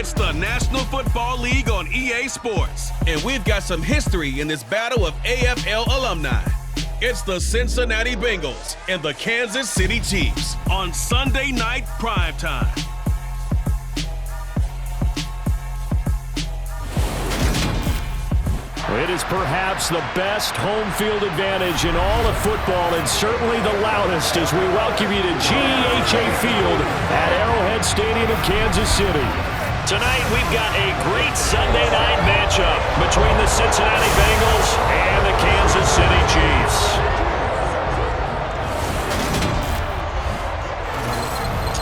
It's the National Football League on EA Sports, and we've got some history in this battle of AFL alumni. It's the Cincinnati Bengals and the Kansas City Chiefs on Sunday Night Primetime. It is perhaps the best home field advantage in all of football, and certainly the loudest, as we welcome you to GEHA Field at Arrowhead Stadium in Kansas City. Tonight we've got a great Sunday night matchup between the Cincinnati Bengals and the Kansas City Chiefs.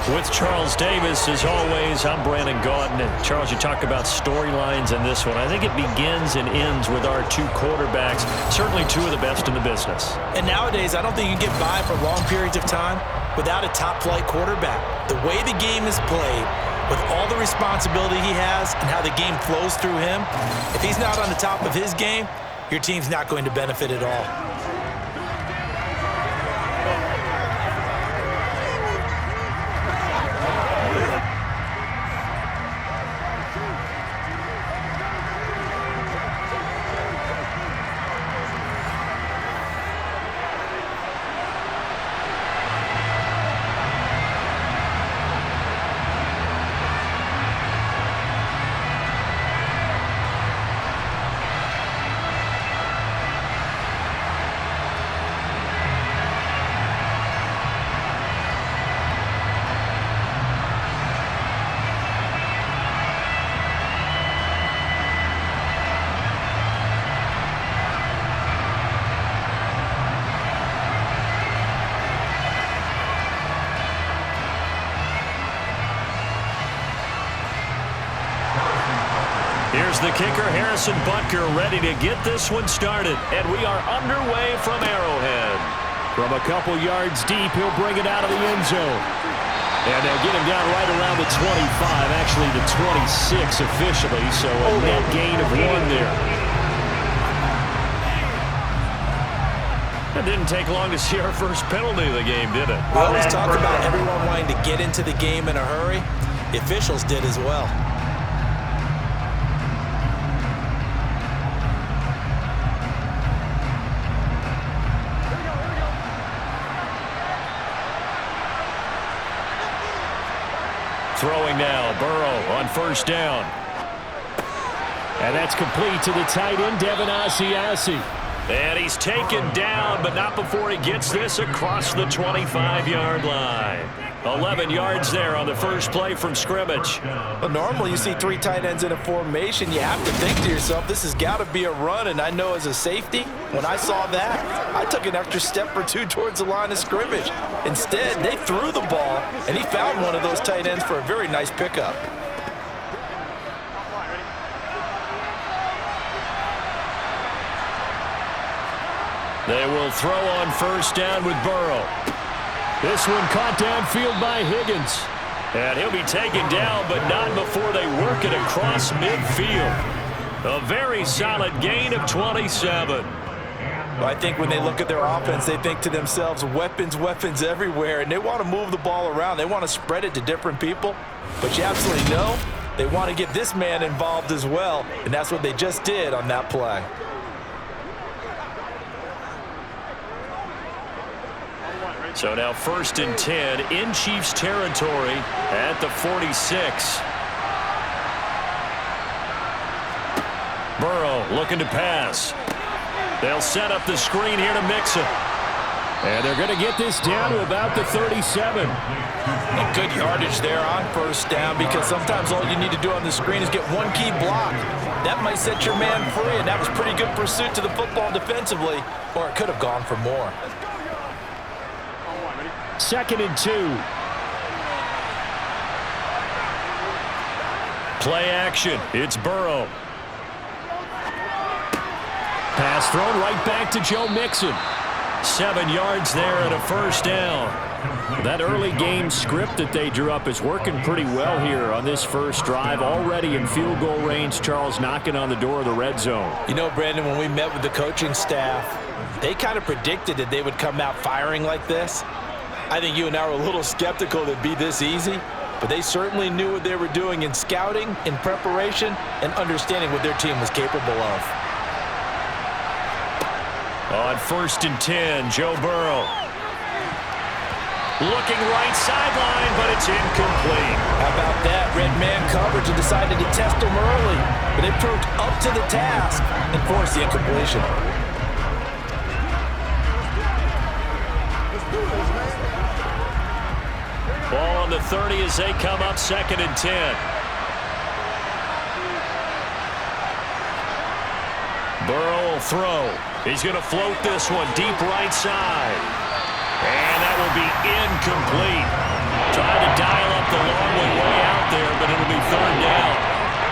With Charles Davis, as always, I'm Brandon Gaudin. And Charles, you talk about storylines in this one. I think it begins and ends with our two quarterbacks, certainly two of the best in the business. And nowadays, I don't think you can get by for long periods of time without a top-flight quarterback. The way the game is played, with all the responsibility he has and how the game flows through him, if he's not on the top of his game, your team's not going to benefit at all. Here's the kicker, Harrison Butker, ready to get this one started. And we are underway from Arrowhead. From a couple yards deep, he'll bring it out of the end zone. And they'll get him down right around the 25, actually the 26 officially, so a net gain of 1 there. It didn't take long to see our first penalty of the game, did it? We always talk about everyone wanting to get into the game in a hurry. The officials did as well. Throwing now, Burrow on first down. And that's complete to the tight end, Devin Asiasi. And he's taken down, but not before he gets this across the 25-yard line. 11 yards there on the first play from scrimmage. Well, normally you see 3 tight ends in a formation. You have to think to yourself, this has got to be a run. And I know as a safety, when I saw that, I took an extra step or 2 towards the line of scrimmage. Instead, they threw the ball, and he found one of those tight ends for a very nice pickup. They will throw on first down with Burrow. This one caught downfield by Higgins. And he'll be taken down, but not before they work it across midfield. A very solid gain of 27. Well, I think when they look at their offense, they think to themselves, weapons, weapons everywhere, and they want to move the ball around. They want to spread it to different people. But you absolutely know they want to get this man involved as well, and that's what they just did on that play. So now 1st and 10 in Chiefs territory at the 46. Burrow looking to pass. They'll set up the screen here to Mixon. And they're going to get this down to about the 37. And good yardage there on first down, because sometimes all you need to do on the screen is get one key block. That might set your man free, and that was pretty good pursuit to the football defensively, or it could have gone for more. 2nd and 2. Play action. It's Burrow. Pass thrown right back to Joe Mixon. 7 yards there and a first down. That early game script that they drew up is working pretty well here on this first drive. Already in field goal range, Charles knocking on the door of the red zone. You know, Brandon, when we met with the coaching staff, they kind of predicted that they would come out firing like this. I think you and I were a little skeptical that it'd be this easy. but they certainly knew what they were doing in scouting, in preparation, and understanding what their team was capable of. On 1st and 10, Joe Burrow. Looking right sideline, but it's incomplete. How about that? Red man coverage and decided to test him early, but they proved up to the task and forced the incompletion. Ball on the 30 as they come up 2nd and 10. Burrow will throw. He's going to float this one deep right side. And that will be incomplete. Trying to dial up the long way out there, but it'll be 3rd down.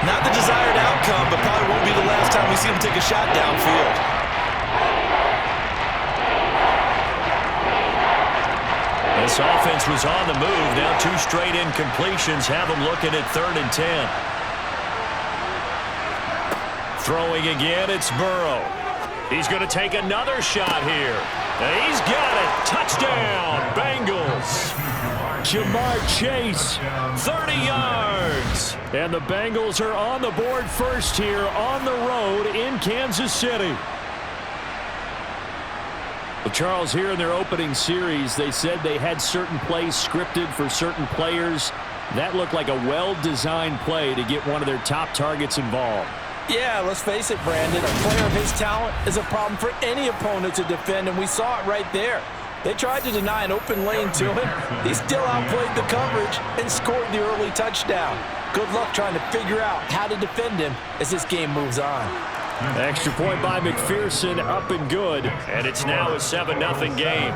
Not the desired outcome, but probably won't be the last time we see him take a shot downfield. This offense was on the move. Now 2 straight incompletions have them looking at 3rd and 10. Throwing again, it's Burrow. He's going to take another shot here. And he's got it. Touchdown, Bengals. Jamar Chase, 30 yards. And the Bengals are on the board first here on the road in Kansas City. Well, Charles, here in their opening series, they said they had certain plays scripted for certain players. That looked like a well-designed play to get one of their top targets involved. Yeah, let's face it, Brandon. A player of his talent is a problem for any opponent to defend, and we saw it right there. They tried to deny an open lane to him. He still outplayed the coverage and scored the early touchdown. Good luck trying to figure out how to defend him as this game moves on. Extra point by McPherson, up and good. And it's now a 7-0 game.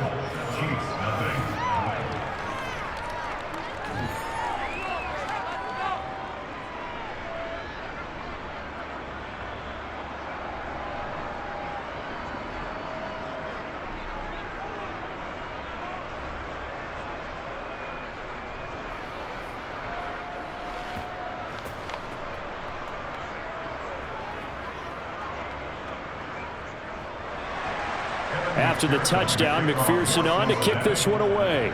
After the touchdown, McPherson on to kick this one away.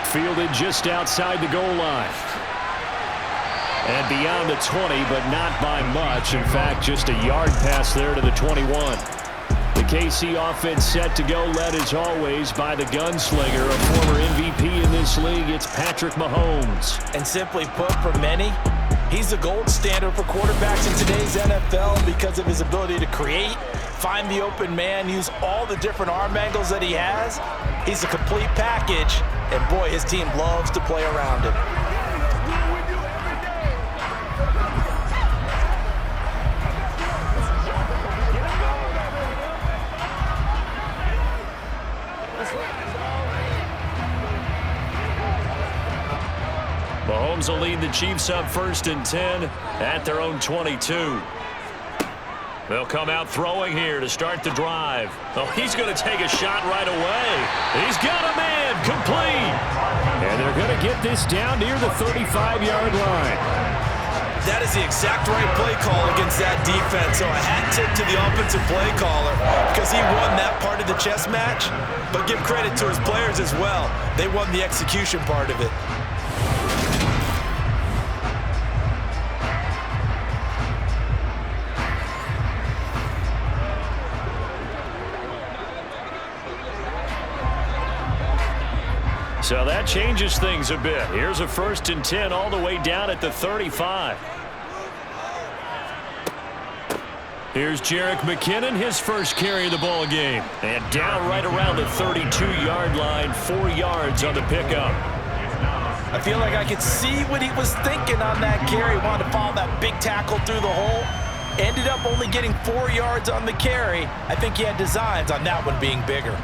Fielded just outside the goal line. And beyond the 20, but not by much. In fact, just a yard pass there to the 21. The KC offense set to go, led as always by the gunslinger, a former MVP in this league. It's Patrick Mahomes. And simply put, for many, he's the gold standard for quarterbacks in today's NFL because of his ability to create, find the open man, use all the different arm angles that he has. He's a complete package, and boy, his team loves to play around him. Mahomes will lead the Chiefs up 1st and 10 at their own 22. They'll come out throwing here to start the drive. Oh, he's going to take a shot right away. He's got a man, complete. And they're going to get this down near the 35-yard line. That is the exact right play call against that defense. So a hat tip to the offensive play caller because he won that part of the chess match. But give credit to his players as well. They won the execution part of it. So that changes things a bit. Here's a 1st and 10 all the way down at the 35. Here's Jerick McKinnon, his first carry of the ball game. And down right around the 32-yard line, 4 yards on the pickup. I feel like I could see what he was thinking on that carry. Wanted to follow that big tackle through the hole. Ended up only getting 4 yards on the carry. I think he had designs on that one being bigger.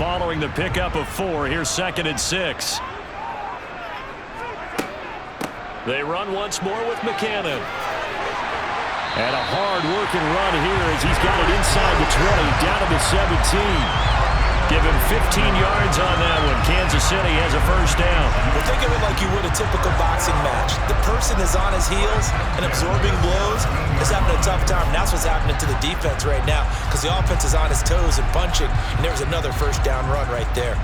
Following the pickup of 4, here's 2nd and 6. They run once more with McKinnon. And a hard-working run here as he's got it inside the 20, down to the 17. Give him 15 yards on that one. Kansas City has a 1st down. Well, think of it like you would a typical boxing match. The person is on his heels and absorbing blows is having a tough time. And that's what's happening to the defense right now because the offense is on his toes and punching, and there's another 1st down run right there.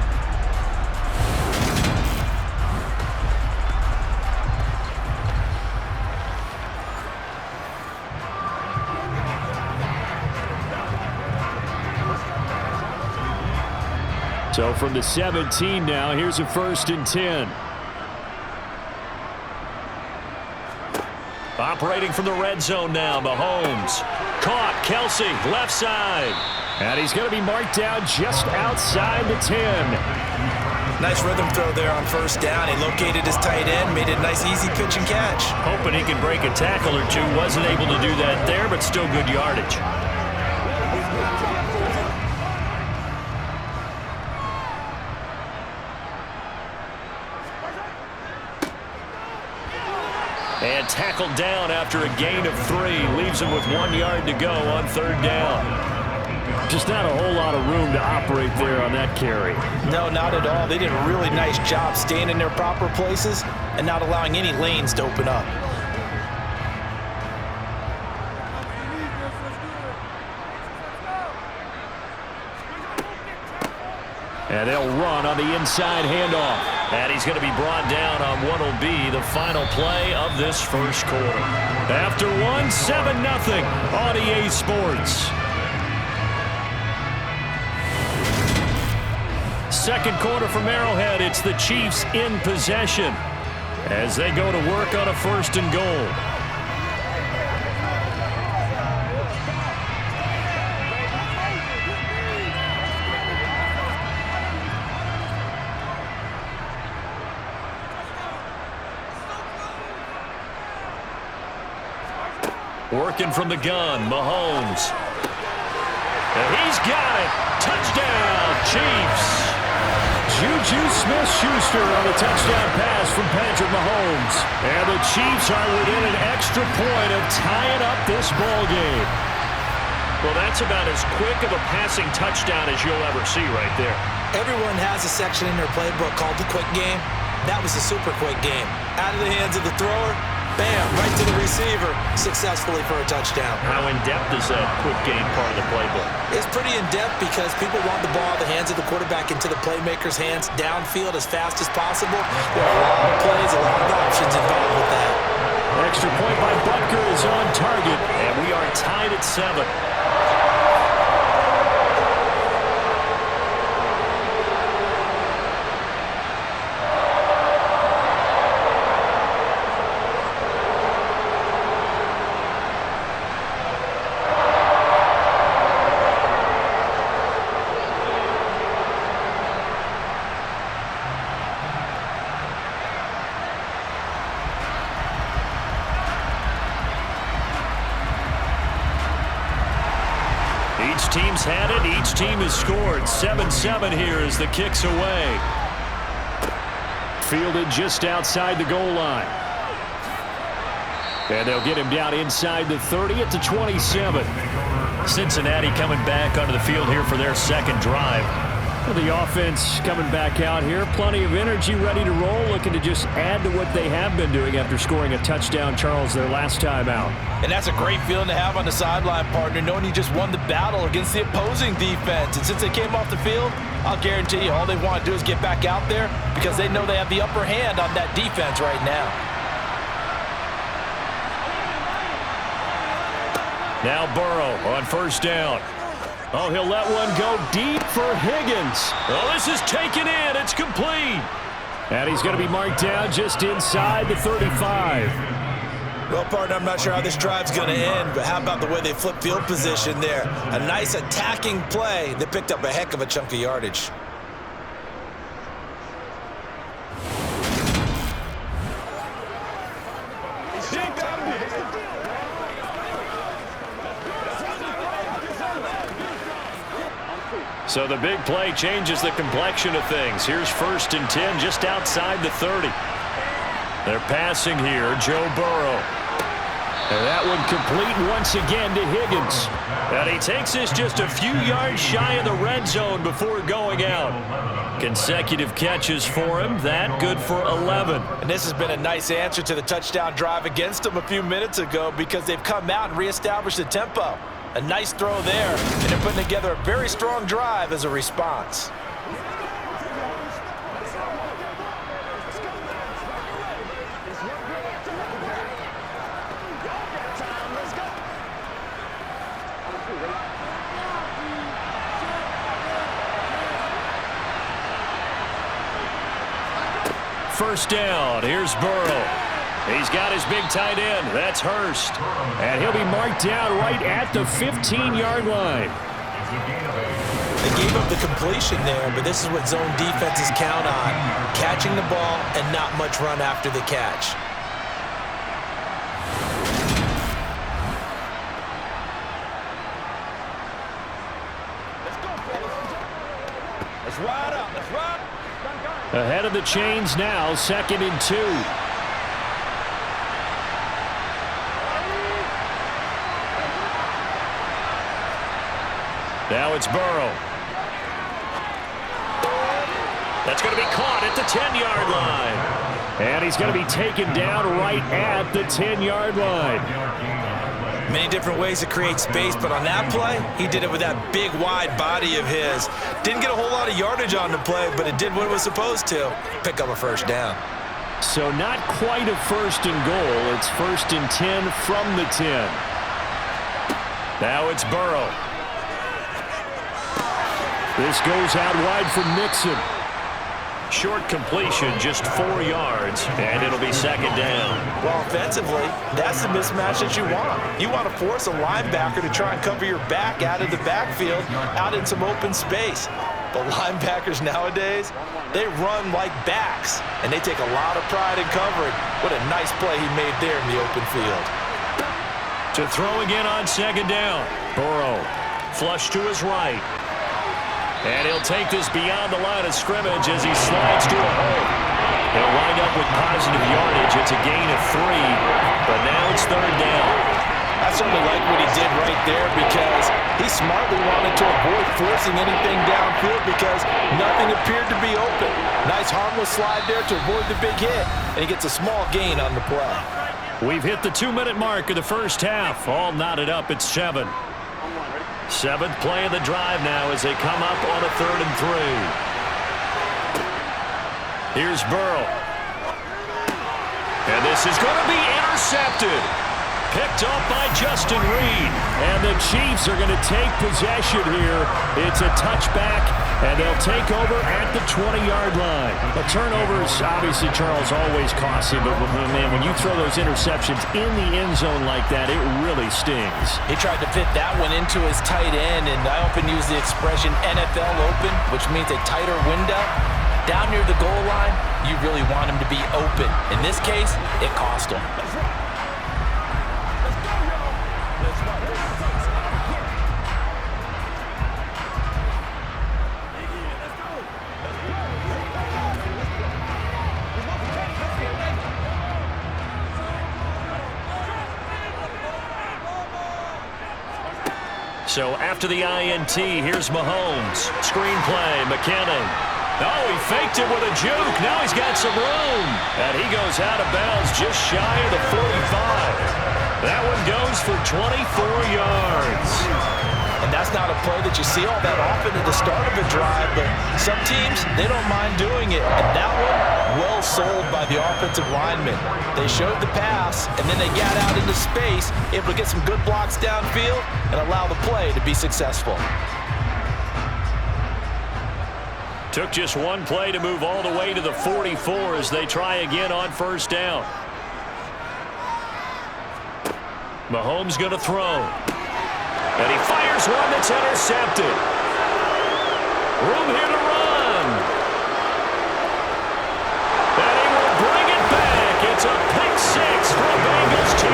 So from the 17 now, here's a 1st and 10. Operating from the red zone now, Mahomes. Caught, Kelsey, left side. And he's going to be marked down just outside the 10. Nice rhythm throw there on 1st down. He located his tight end, made it a nice easy pitch and catch. Hoping he can break a tackle or two. Wasn't able to do that there, but still good yardage. And tackled down after a gain of 3. Leaves him with 1 yard to go on 3rd down. Just not a whole lot of room to operate there on that carry. No, not at all. They did a really nice job staying in their proper places and not allowing any lanes to open up. And they'll run on the inside handoff. And he's going to be brought down on what will be the final play of this 1st quarter. After 7-0 on EA Sports. 2nd quarter from Arrowhead, it's the Chiefs in possession as they go to work on a 1st and goal. Working from the gun, Mahomes. And he's got it. Touchdown, Chiefs. Juju Smith-Schuster on the touchdown pass from Patrick Mahomes. And the Chiefs are within an extra point of tying up this ball game. Well, that's about as quick of a passing touchdown as you'll ever see right there. Everyone has a section in their playbook called the quick game. That was a super quick game. Out of the hands of the thrower, bam, right to the receiver, successfully for a touchdown. How in-depth is that quick game part of the playbook? It's pretty in-depth because people want the ball out of the hands of the quarterback into the playmaker's hands downfield as fast as possible. There are a lot of plays, a lot of options involved with that. Extra point by Butker is on target. And we are tied at 7. Each team's had it. Each team has scored. 7-7 here as the kick's away. Fielded just outside the goal line. And they'll get him down inside the 30 at the 27. Cincinnati coming back onto the field here for their 2nd drive. The offense coming back out here. Plenty of energy, ready to roll, looking to just add to what they have been doing after scoring a touchdown, Charles, their last time out. And that's a great feeling to have on the sideline, partner, knowing you just won the battle against the opposing defense. And since they came off the field, I'll guarantee you all they want to do is get back out there because they know they have the upper hand on that defense right now. Now Burrow on 1st down. Oh, he'll let one go deep for Higgins. Oh, this is taken in. It's complete. And he's going to be marked down just inside the 35. Well, partner, I'm not sure how this drive's going to end, but how about the way they flip field position there? A nice attacking play that picked up a heck of a chunk of yardage. So the big play changes the complexion of things. Here's 1st and 10 just outside the 30. They're passing here, Joe Burrow. And that one complete once again to Higgins. And he takes this just a few yards shy of the red zone before going out. Consecutive catches for him. That good for 11. And this has been a nice answer to the touchdown drive against them a few minutes ago because they've come out and reestablished the tempo. A nice throw there, and they're putting together a very strong drive as a response. first down. Here's Burrow. He's got his big tight end. That's Hurst. And he'll be marked down right at the 15-yard line. They gave up the completion there, but this is what zone defenses count on. Catching the ball and not much run after the catch. Let's ride up. Let's ride. Ahead of the chains now, 2nd and 2. Now it's Burrow. That's going to be caught at the 10-yard line. And he's going to be taken down right at the 10-yard line. Many different ways to create space, but on that play, he did it with that big, wide body of his. Didn't get a whole lot of yardage on the play, but it did what it was supposed to. Pick up a first down. So not quite a 1st and goal. It's 1st and 10 from the 10. Now it's Burrow. This goes out wide for Mixon. Short completion, just 4 yards, and it'll be 2nd down. Well, offensively, that's the mismatch that you want. You want to force a linebacker to try and cover your back out of the backfield, out in some open space. But linebackers nowadays, they run like backs, and they take a lot of pride in covering. What a nice play he made there in the open field. To throw again on 2nd down. Burrow, flush to his right. And he'll take this beyond the line of scrimmage as he slides to a hole. He'll wind up with positive yardage. It's a gain of 3, but now it's 3rd down. I certainly like what he did right there because he smartly wanted to avoid forcing anything downfield because nothing appeared to be open. Nice harmless slide there to avoid the big hit, and he gets a small gain on the play. We've hit the 2-minute mark of the first half. All knotted up at 7. 7th play of the drive now as they come up on a 3rd and 3. Here's Burrow. And this is going to be intercepted. Picked up by Justin Reed. And the Chiefs are going to take possession here. It's a touchback, and they'll take over at the 20-yard line. The turnovers, obviously, Charles, always costly, but man, when you throw those interceptions in the end zone like that, it really stings. He tried to fit that one into his tight end, and I often use the expression NFL open, which means a tighter window. Down near the goal line, you really want him to be open. In this case, it cost him. So after the INT, here's Mahomes. Screenplay, McKinnon. Oh, he faked it with a juke. Now he's got some room. And he goes out of bounds just shy of the 45. That one goes for 24 yards. And that's not a play that you see all that often at the start of a drive, but some teams, they don't mind doing it. And that one, well sold by the offensive lineman. They showed the pass, and then they got out into space, able to get some good blocks downfield and allow the play to be successful. Took just one play to move all the way to the 44 as they try again on 1st down. Mahomes going to throw. And he fires one that's intercepted. Room here to run. And he will bring it back. It's a pick 6 for a Bengals team.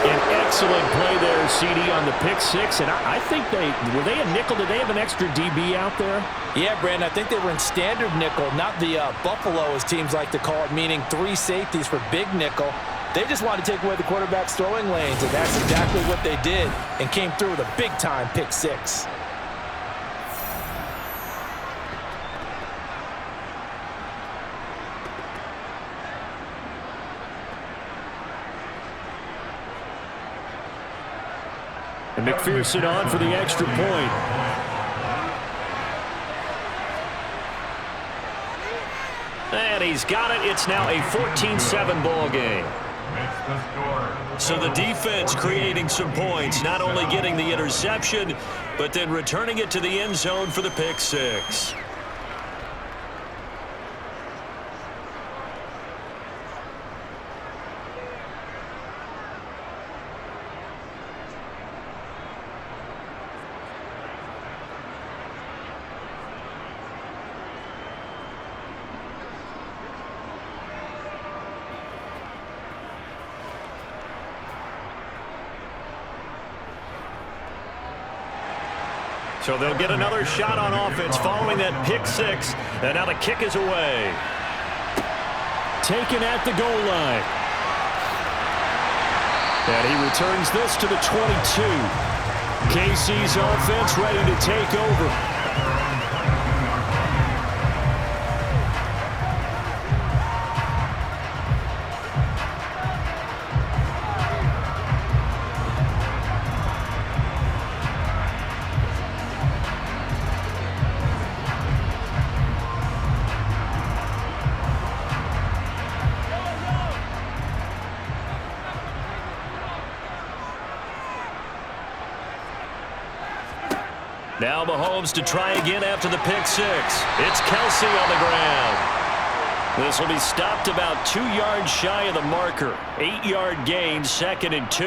An excellent play there, CD, on the pick 6. And I think were they a nickel? Did they have an extra DB out there? Yeah, Brandon, I think they were in standard nickel, not the Buffalo, as teams like to call it, meaning 3 safeties for big nickel. They just wanted to take away the quarterback's throwing lanes, and that's exactly what they did, and came through with a big-time pick 6. And McPherson on for the extra point. And he's got it. It's now a 14-7 ball game. So the defense creating some points, not only getting the interception, but then returning it to the end zone for the pick 6. So they'll get another shot on offense following that pick six. And now the kick is away. Taken at the goal line. And he returns this to the 22. KC's offense ready to take over. Now Mahomes to try again after the pick six. It's Kelsey on the ground. This will be stopped about 2 yards shy of the marker. 8-yard gain, 2nd and 2.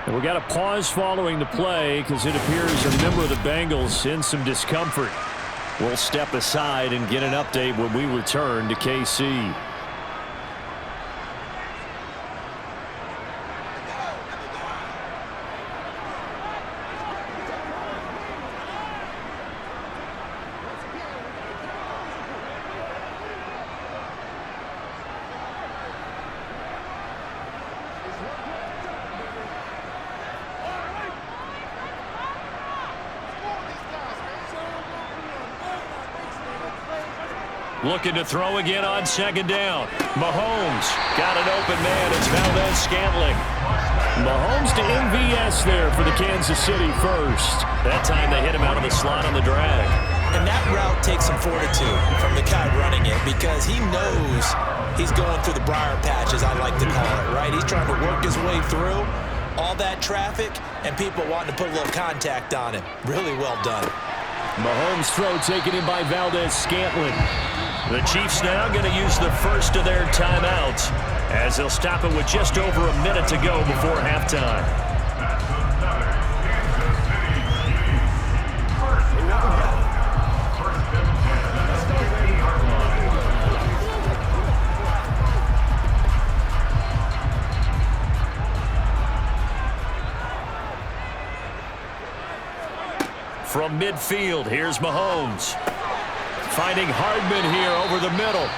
And we got a pause following the play because it appears a member of the Bengals in some discomfort. We'll step aside and get an update when we return to KC. Looking to throw again on 2nd down. Mahomes got an open man. It's Valdez-Scantling. Mahomes to MVS there for the Kansas City first. That time they hit him out of the slot on the drag. And that route takes some fortitude from the guy running it because he knows he's going through the briar patch, as I like to call it, right? He's trying to work his way through all that traffic and people wanting to put a little contact on him. Really well done. Mahomes' throw taken in by Valdez-Scantling. The Chiefs now going to use the first of their timeouts as they'll stop it with just over a minute to go before halftime. From midfield, here's Mahomes. Finding Hardman here over the middle.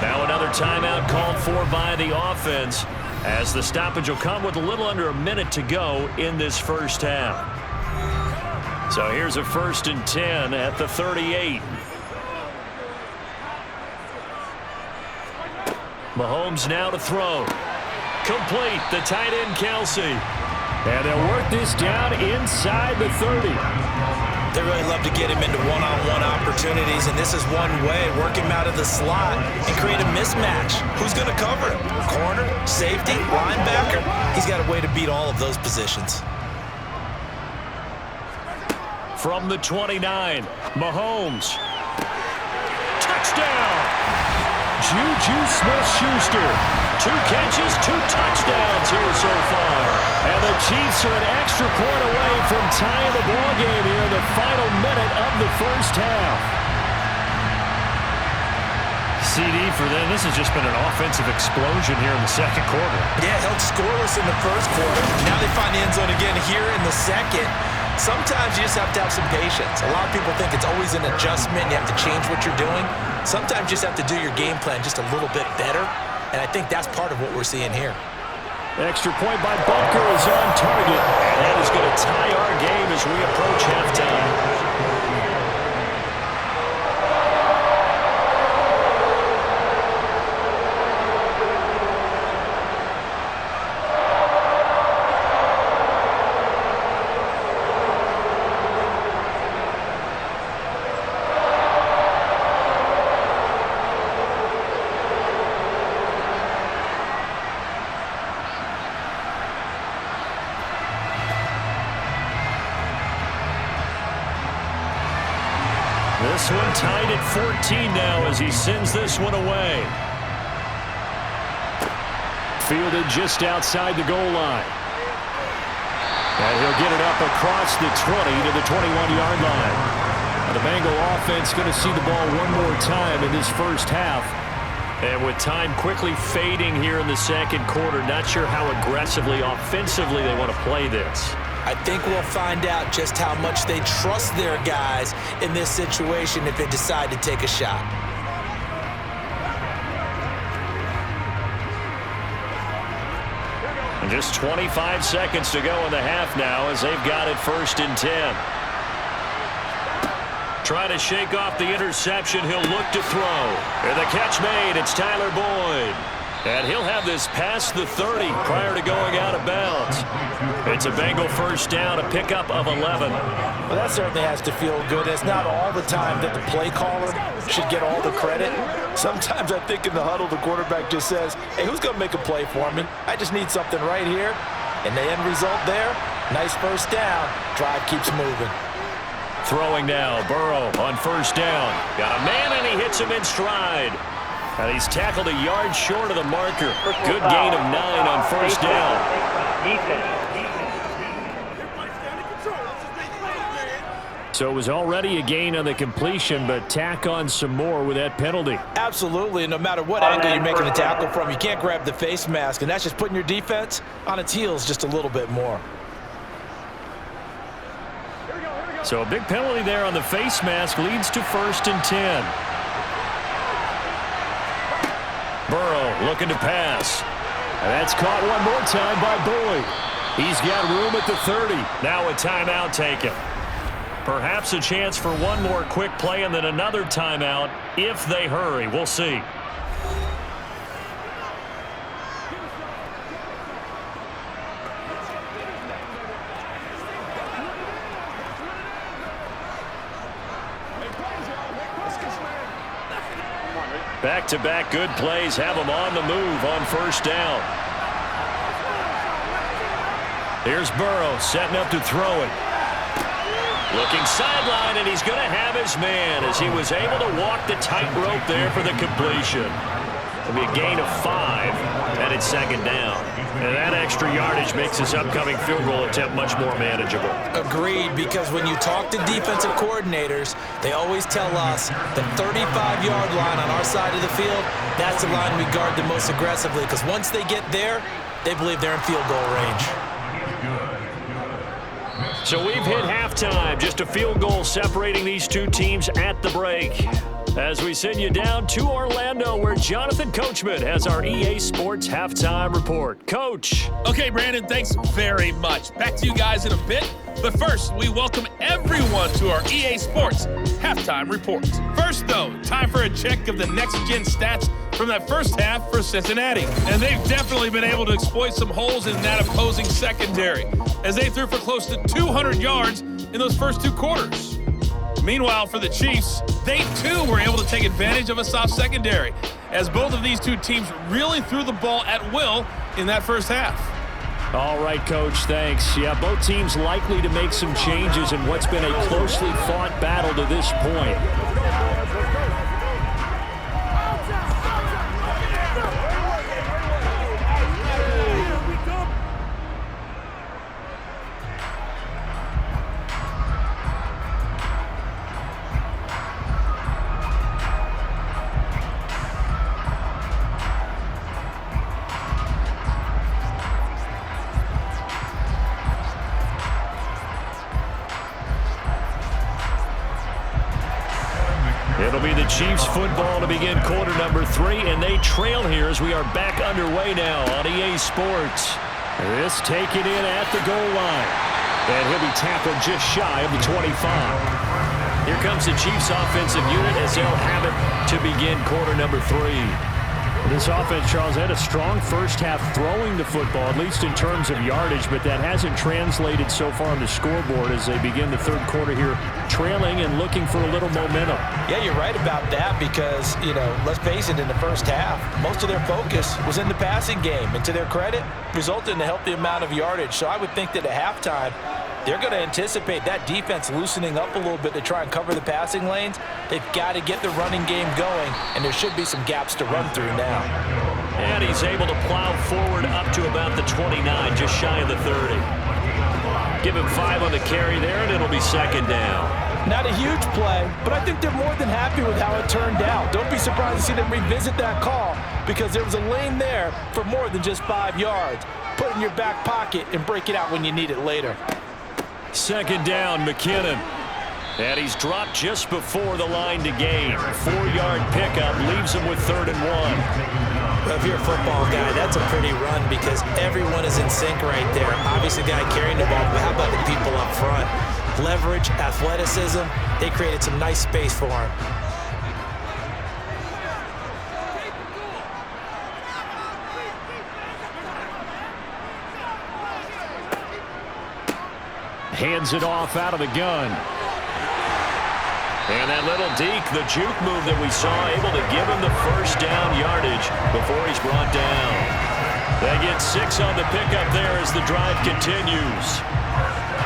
Now another timeout called for by the offense as the stoppage will come with a little under a minute to go in this first half. So here's a 1st and 10 at the 38. Mahomes now to throw. Complete, the tight end Kelsey. And they'll work this down inside the 30. They really love to get him into one-on-one opportunities, and this is one way. Work him out of the slot and create a mismatch. Who's going to cover him? Corner, safety, linebacker? He's got a way to beat all of those positions. From the 29, Mahomes. Touchdown! Juju Smith-Schuster. 2 catches, 2 touchdowns here so far. And the Chiefs are an extra point away from tying the ball game here in the final minute of the first half. CD for them, this has just been an offensive explosion here in the second quarter. Yeah, held scoreless in the first quarter. Now they find the end zone again here in the second. Sometimes you just have to have some patience. A lot of people think it's always an adjustment. You have to change what you're doing. Sometimes you just have to do your game plan just a little bit better. And I think that's part of what we're seeing here. Extra point by Butker is on target. And that is going to tie our game as we approach halftime. This one tied at 14 now as he sends this one away. Fielded just outside the goal line. And he'll get it up across the 20 to the 21-yard line. Now the Bengal offense going to see the ball one more time in this first half. And with time quickly fading here in the second quarter, not sure how aggressively, offensively they want to play this. I think we'll find out just how much they trust their guys in this situation if they decide to take a shot. And just 25 seconds to go in the half now as they've got it 1st and 10. Trying to shake off the interception. He'll look to throw. And the catch made. It's Tyler Boyd. And he'll have this past the 30 prior to going out of bounds. It's a Bengal 1st down, a pickup of 11. Well, that certainly has to feel good. It's not all the time that the play caller should get all the credit. Sometimes I think in the huddle, the quarterback just says, hey, who's going to make a play for me? I just need something right here. And the end result there, nice 1st down. Drive keeps moving. Throwing now, Burrow on 1st down. Got a man, and he hits him in stride. And he's tackled a yard short of the marker. Good gain of 9 on 1st down. So it was already a gain on the completion, but tack on some more with that penalty. Absolutely. No matter what angle you're making a tackle from, you can't grab the face mask, and that's just putting your defense on its heels just a little bit more. So a big penalty there on the face mask leads to 1st and 10. Burrow looking to pass. And that's caught one more time by Boyd. He's got room at the 30. Now a timeout taken. Perhaps a chance for one more quick play and then another timeout if they hurry. We'll see. Back-to-back good plays have them on the move on 1st down. Here's Burrow setting up to throw it. Looking sideline, and he's going to have his man as he was able to walk the tightrope there for the completion. It'll be a gain of 5, and it's 2nd down. And that extra yardage makes this upcoming field goal attempt much more manageable. Agreed, because when you talk to defensive coordinators, they always tell us the 35-yard line on our side of the field, that's the line we guard the most aggressively, because once they get there, they believe they're in field goal range. So we've hit halftime, just a field goal separating these two teams at the break. As we send you down to Orlando, where Jonathan Coachman has our EA Sports Halftime Report. Coach. Okay, Brandon, thanks very much. Back to you guys in a bit. But first, we welcome everyone to our EA Sports Halftime Report. First, though, time for a check of the next-gen stats from that first half for Cincinnati. And they've definitely been able to exploit some holes in that opposing secondary, as they threw for close to 200 yards in those first 2 quarters. Meanwhile, for the Chiefs, they too were able to take advantage of a soft secondary, as both of these two teams really threw the ball at will in that first half. All right, Coach, thanks. Yeah, both teams likely to make some changes in what's been a closely fought battle to this point. It'll be the Chiefs football to begin quarter number 3, and they trail here as we are back underway now on EA Sports. This taken in at the goal line. And he'll be tackled just shy of the 25. Here comes the Chiefs offensive unit as they'll have it to begin quarter number 3. This offense, Charles, had a strong first half throwing the football, at least in terms of yardage, but that hasn't translated so far on the scoreboard as they begin the third quarter here, trailing and looking for a little momentum. Yeah, you're right about that because, let's face it, in the first half, most of their focus was in the passing game, and to their credit, resulted in a healthy amount of yardage. So I would think that at halftime, they're going to anticipate that defense loosening up a little bit to try and cover the passing lanes. They've got to get the running game going, and there should be some gaps to run through now. And he's able to plow forward up to about the 29, just shy of the 30. Give him 5 on the carry there, and it'll be 2nd down. Not a huge play, but I think they're more than happy with how it turned out. Don't be surprised to see them revisit that call because there was a lane there for more than just 5 yards. Put it in your back pocket and break it out when you need it later. Second down, McKinnon. And he's dropped just before the line to gain. 4-yard pickup leaves him with 3rd and 1. Well, if you're a football guy, that's a pretty run because everyone is in sync right there. Obviously, the guy carrying the ball, but how about the people up front? Leverage, athleticism, they created some nice space for him. Hands it off out of the gun. And that little deke, the juke move that we saw, able to give him the first down yardage before he's brought down. They get 6 on the pickup there as the drive continues.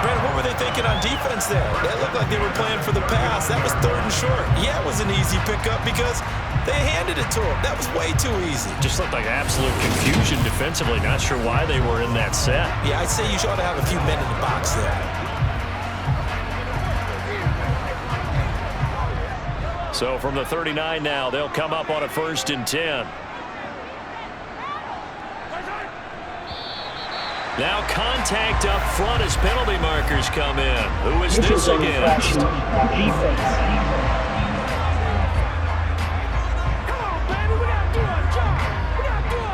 Brent, what were they thinking on defense there? They looked like they were playing for the pass. That was 3rd and short. Yeah, it was an easy pickup because they handed it to him. That was way too easy. Just looked like absolute confusion defensively. Not sure why they were in that set. Yeah, I'd say you ought to have a few men in the box there. So from the 39 now, they'll come up on a 1st and 10. Now contact up front as penalty markers come in. Who is this against?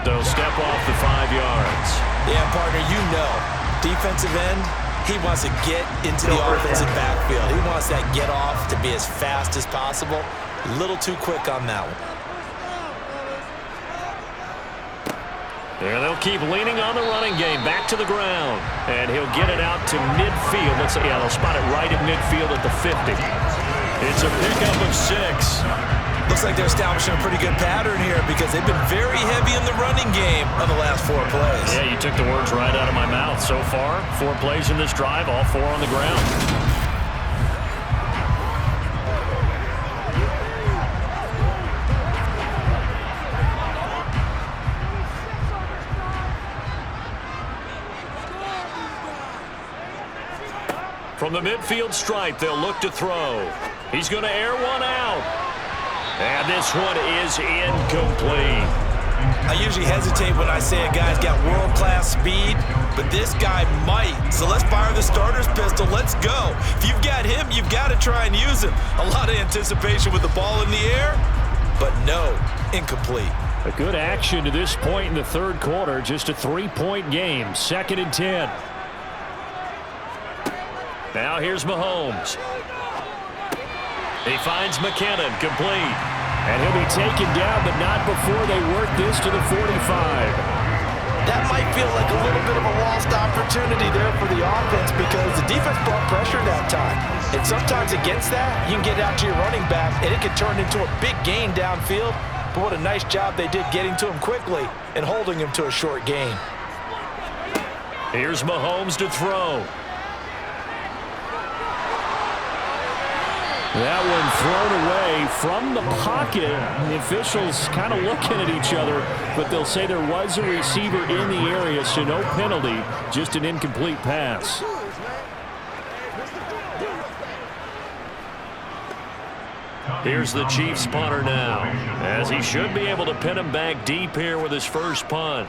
They'll step off the 5 yards. Yeah, partner, you know, defensive end, he wants to get into the offensive backfield. He wants that get off to be as fast as possible. A little too quick on that one. And they'll keep leaning on the running game back to the ground. And he'll get it out to midfield. Let's see, yeah, they'll spot it right at midfield at the 50. It's a pickup of 6. Looks like they're establishing a pretty good pattern here because they've been very heavy in the running game on the last 4 plays. Yeah, you took the words right out of my mouth. So far, 4 plays in this drive, all 4 on the ground. From the midfield stripe, they'll look to throw. He's going to air one out. And this one is incomplete. I usually hesitate when I say a guy's got world-class speed, but this guy might. So let's fire the starter's pistol. Let's go. If you've got him, you've got to try and use him. A lot of anticipation with the ball in the air, but no, incomplete. A good action to this point in the 3rd quarter. Just a 3-point game. 2nd and 10. Now here's Mahomes. He finds McKinnon, complete. And he'll be taken down, but not before they work this to the 45. That might feel like a little bit of a lost opportunity there for the offense because the defense brought pressure that time. And sometimes against that, you can get out to your running back, and it can turn into a big gain downfield. But what a nice job they did getting to him quickly and holding him to a short gain. Here's Mahomes to throw. That one thrown away from the pocket. The officials kind of looking at each other, but they'll say there was a receiver in the area, so no penalty, just an incomplete pass. Here's the Chiefs punter now, as he should be able to pin him back deep here with his first punt.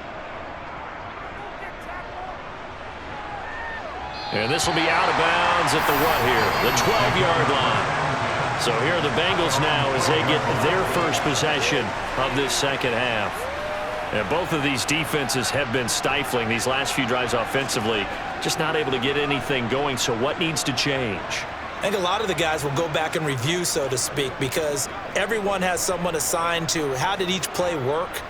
And this will be out of bounds at the what here? The 12-yard line. So here are the Bengals now as they get their first possession of this 2nd half. And both of these defenses have been stifling these last few drives offensively, just not able to get anything going. So what needs to change? I think a lot of the guys will go back and review, so to speak, because everyone has someone assigned to how did each play work.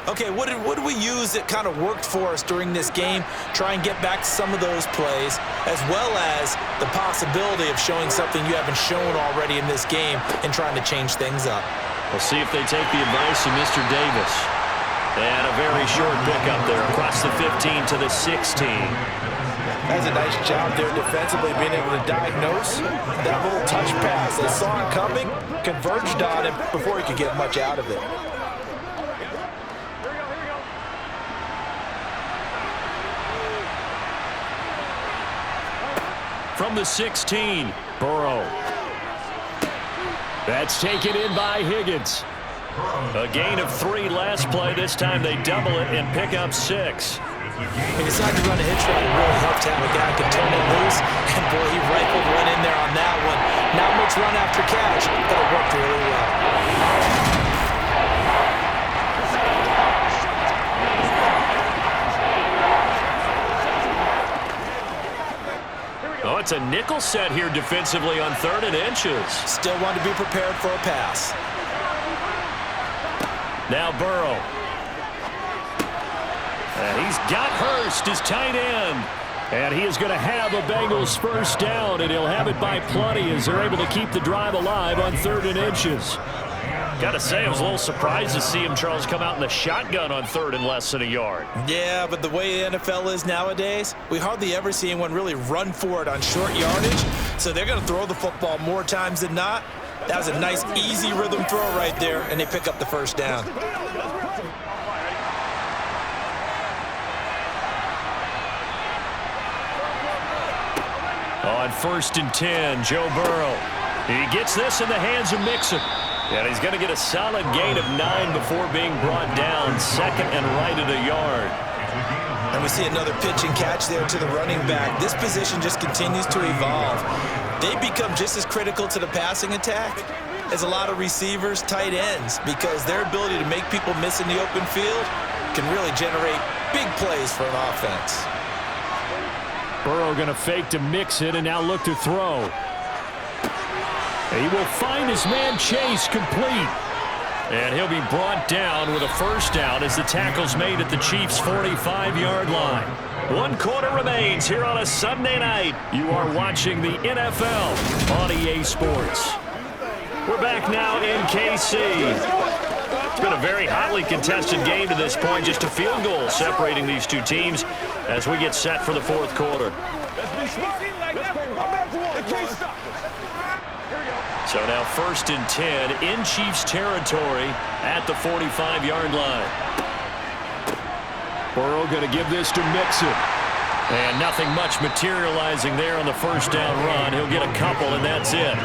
Okay, what did we use that kind of worked for us during this game? Try and get back to some of those plays, as well as the possibility of showing something you haven't shown already in this game and trying to change things up. We'll see if they take the advice of Mr. Davis. And a very short pickup there across the 15 to the 16. That's a nice job there defensively, being able to diagnose that little touch pass. They saw it coming, converged on him before he could get much out of it. From the 16, Burrow. That's taken in by Higgins. A gain of 3 last play. This time they double it and pick up 6. When you decide to run a hitch route, it really helps to have a guy who can turn it loose. And boy, Oh, it's a nickel set here defensively on 3rd and inches. Still want to be prepared for a pass. Now Burrow. And he's got Hurst, his tight end. And he is going to have a Bengals first down, and he'll have it by plenty as they're able to keep the drive alive on 3rd and inches. Got to say, I was a little surprised to see him, Charles, come out in the shotgun on 3rd and less than a yard. Yeah, but the way the NFL is nowadays, we hardly ever see anyone really run for it on short yardage. So they're going to throw the football more times than not. That was a nice, easy rhythm throw right there, and they pick up the first down. On 1st and 10, Joe Burrow. He gets this in the hands of Mixon. And he's going to get a solid gain of 9 before being brought down, 2nd and right at a yard. And we see another pitch and catch there to the running back. This position just continues to evolve. They become just as critical to the passing attack as a lot of receivers, tight ends, because their ability to make people miss in the open field can really generate big plays for an offense. Burrow going to fake to Mixon and now look to throw. He will find his man Chase complete. And he'll be brought down with a first down as the tackle's made at the Chiefs' 45-yard line. 1 quarter remains here on a Sunday night. You are watching the NFL on EA Sports. We're back now in KC. It's been a very hotly contested game to this point. Just a field goal separating these two teams as we get set for the 4th quarter. So now 1st and 10 in Chiefs territory at the 45-yard line. Burrow going to give this to Mixon. And nothing much materializing there on the first down run. He'll get a couple, and that's it.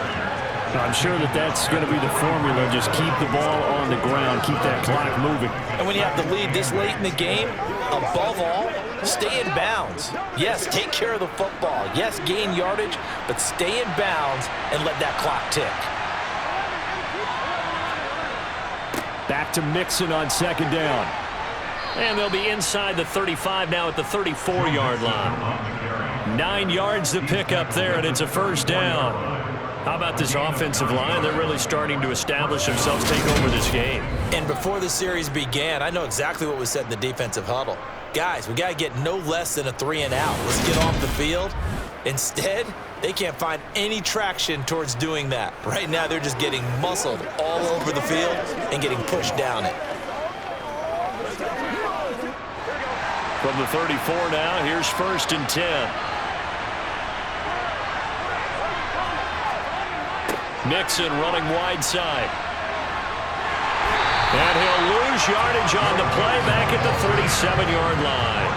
I'm sure that's going to be the formula. Just keep the ball on the ground. Keep that clock moving. And when you have the lead this late in the game, above all, stay in bounds. Yes, take care of the football. Yes, gain yardage, but stay in bounds and let that clock tick. Back to Mixon on 2nd down. And they'll be inside the 35 now at the 34-yard line. 9 yards to pick up there, and it's a first down. How about this offensive line? They're really starting to establish themselves, take over this game. And before the series began, I know exactly what was said in the defensive huddle. Guys, we got to get no less than a 3 and out. Let's get off the field. Instead, they can't find any traction towards doing that. Right now, they're just getting muscled all over the field and getting pushed down it. From the 34 now, here's 1st and 10. Mixon running wide side. And he'll lose yardage on the play back at the 37-yard line.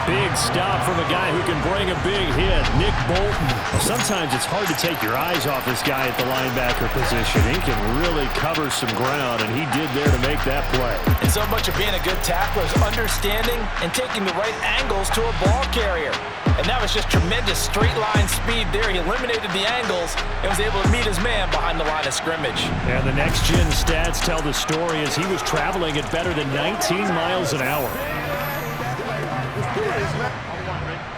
Big stop from a guy who can bring a big hit, Nick Bolton. Sometimes it's hard to take your eyes off this guy at the linebacker position. He can really cover some ground, and he did there to make that play. And so much of being a good tackler is understanding and taking the right angles to a ball carrier. And that was just tremendous straight-line speed there. He eliminated the angles and was able to meet his man behind the line of scrimmage. And the next-gen stats tell the story as he was traveling at better than 19 miles an hour.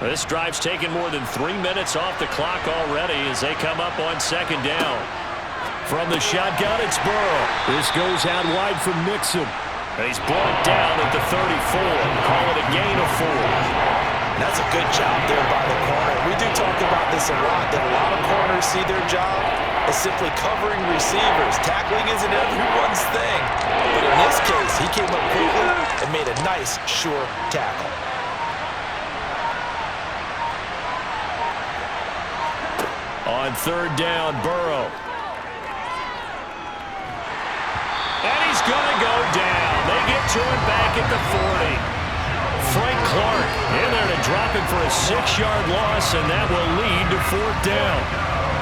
This drive's taken more than 3 minutes off the clock already as they come up on 2nd down. From the shotgun, it's Burrow. This goes out wide from Mixon. He's brought down at the 34. Call it a gain of 4. That's a good job there by the corner. We do talk about this a lot, that a lot of corners see their job as simply covering receivers. Tackling isn't everyone's thing. But in this case, he came up quickly and made a nice, sure tackle. On 3rd down, Burrow. And he's going to go down. They get to him back at the 40. Frank Clark in there to drop him for a 6-yard loss, and that will lead to 4th down.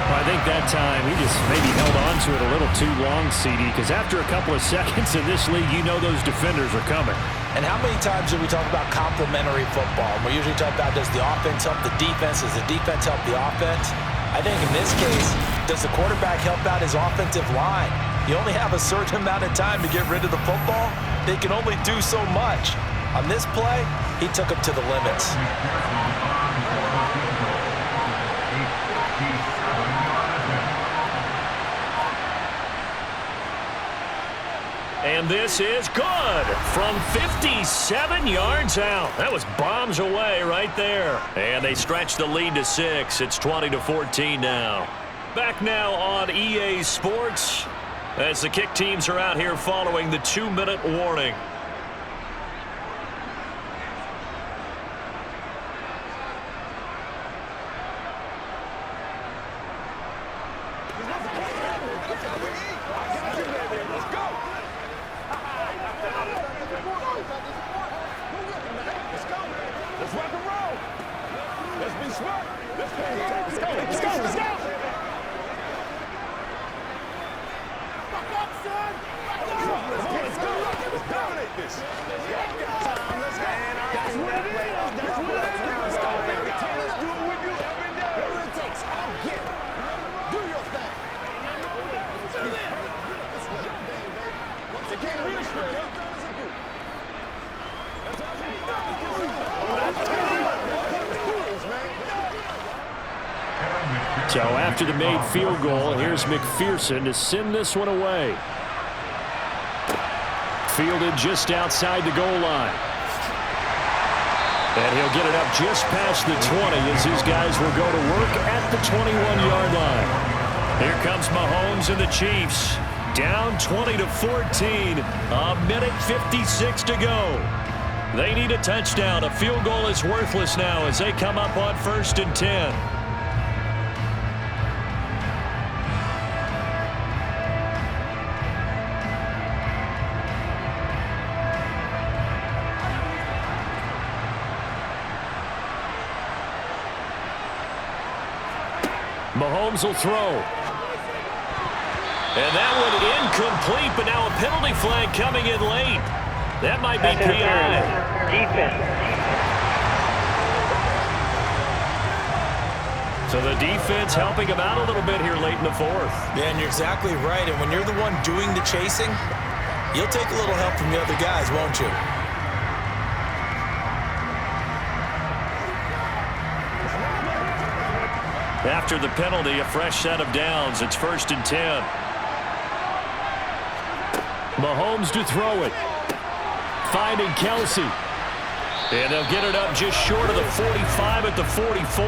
Well, I think that time he just maybe held on to it a little too long, CD, because after a couple of seconds in this league, you know those defenders are coming. And how many times do we talk about complementary football? We usually talk about, does the offense help the defense? Does the defense help the offense? I think in this case, does the quarterback help out his offensive line? You only have a certain amount of time to get rid of the football. They can only do so much. On this play, he took him to the limits. And this is good from 57 yards out. That was bombs away right there. And they stretch the lead to 6. It's 20-14 now. Back now on EA Sports as the kick teams are out here following the 2-minute warning. So after the made field goal, here's McPherson to send this one away. Fielded just outside the goal line. And he'll get it up just past the 20 as his guys will go to work at the 21-yard line. Here comes Mahomes and the Chiefs. Down 20-14. A minute 56 to go. They need a touchdown. A field goal is worthless now as they come up on 1st and 10. Mahomes will throw. And that one incomplete, but now a penalty flag coming in late. That might be PI. Defense. So the defense helping him out a little bit here late in the 4th. Yeah, and you're exactly right. And when you're the one doing the chasing, you'll take a little help from the other guys, won't you? After the penalty, a fresh set of downs. It's 1st and 10. Mahomes to throw it. Finding Kelsey. And they'll get it up just short of the 45 at the 44.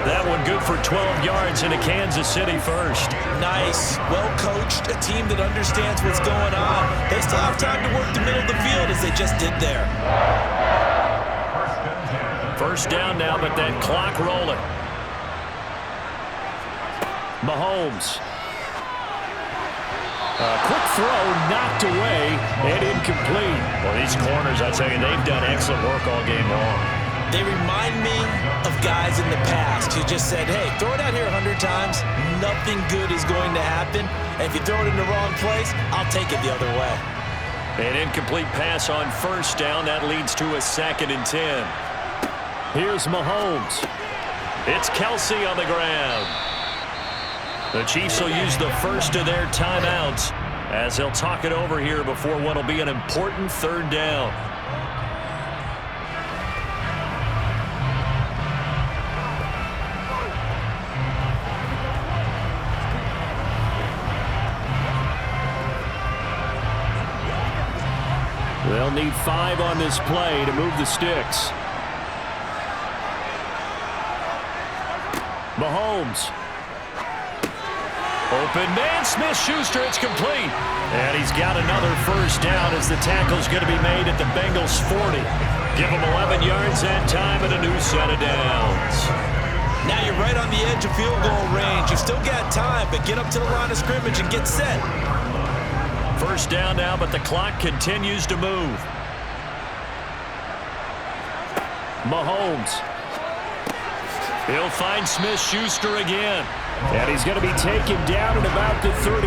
That one good for 12 yards into Kansas City 1st. Nice. Well coached. A team that understands what's going on. They still have time to work the middle of the field as they just did there. 1st down now, but that clock rolling. Mahomes. Quick throw, knocked away, and incomplete. Well, these corners, I tell you, they've done excellent work all game long. They remind me of guys in the past who just said, hey, throw it out here 100 times, nothing good is going to happen. And if you throw it in the wrong place, I'll take it the other way. An incomplete pass on 1st down. That leads to a 2nd and 10. Here's Mahomes. It's Kelsey on the ground. The Chiefs will use the first of their timeouts as they'll talk it over here before what will be an important 3rd down. They'll need 5 on this play to move the sticks. Mahomes. Open man, Smith-Schuster, it's complete. And he's got another 1st down as the tackle's going to be made at the Bengals 40. Give them 11 yards that time and a new set of downs. Now you're right on the edge of field goal range. You've still got time, but get up to the line of scrimmage and get set. 1st down now, but the clock continues to move. Mahomes. He'll find Smith-Schuster again. And he's going to be taken down at about the 33.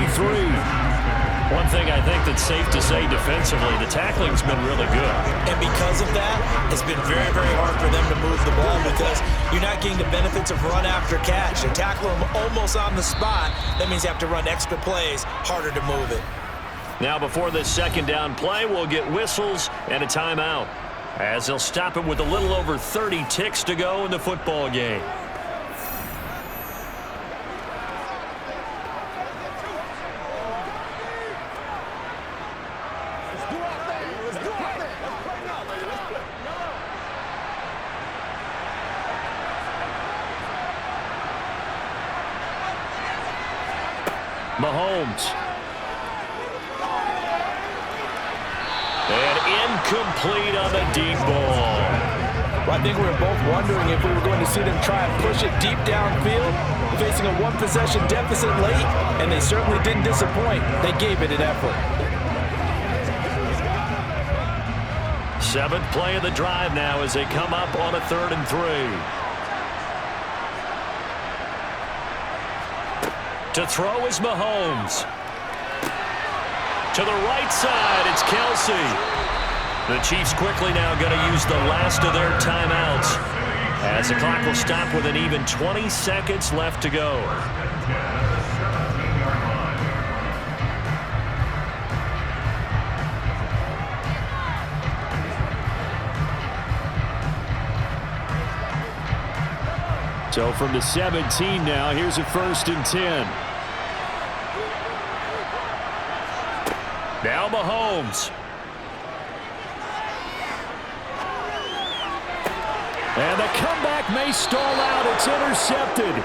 One thing I think that's safe to say defensively, the tackling's been really good. And because of that, it's been very, very hard for them to move the ball because you're not getting the benefits of run after catch. They're tackling them almost on the spot. That means you have to run extra plays, harder to move it. Now before this 2nd down play, we'll get whistles and a timeout as they'll stop it with a little over 30 ticks to go in the football game. Mahomes. And incomplete on the deep ball. Well, I think we were both wondering if we were going to see them try and push it deep downfield, facing a one-possession deficit late, and they certainly didn't disappoint. They gave it an effort. 7th play of the drive now as they come up on a 3rd and 3. To throw is Mahomes. To the right side, it's Kelsey. The Chiefs quickly now going to use the last of their timeouts, as the clock will stop with an even 20 seconds left to go. So from the 17 now, here's a 1st and 10. Now Mahomes. And the comeback may stall out. It's intercepted.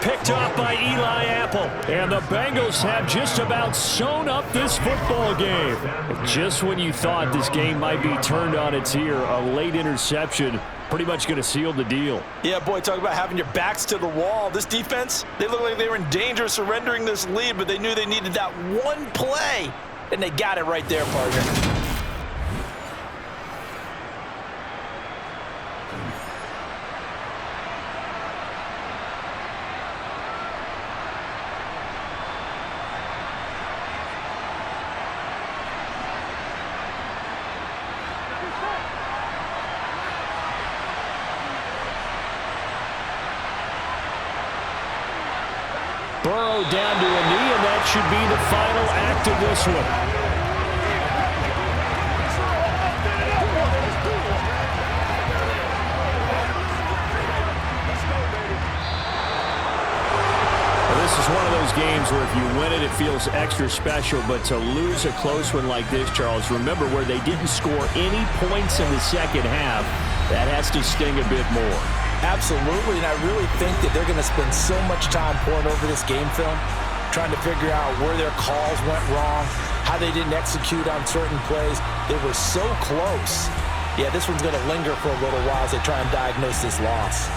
Picked off by Eli Apple. And the Bengals have just about sewn up this football game. Just when you thought this game might be turned on its ear, a late interception pretty much going to seal the deal. Yeah, boy, talk about having your backs to the wall. This defense, they look like they were in danger of surrendering this lead, but they knew they needed that one play, and they got it right there, partner. Burrow down to a knee, and that should be the final act of this one. Well, this is one of those games where if you win it, it feels extra special, but to lose a close one like this, Charles, remember where they didn't score any points in the second half, that has to sting a bit more. Absolutely, and I really think that they're going to spend so much time pouring over this game film, trying to figure out where their calls went wrong, how they didn't execute on certain plays. They were so close. Yeah, this one's going to linger for a little while as they try and diagnose this loss.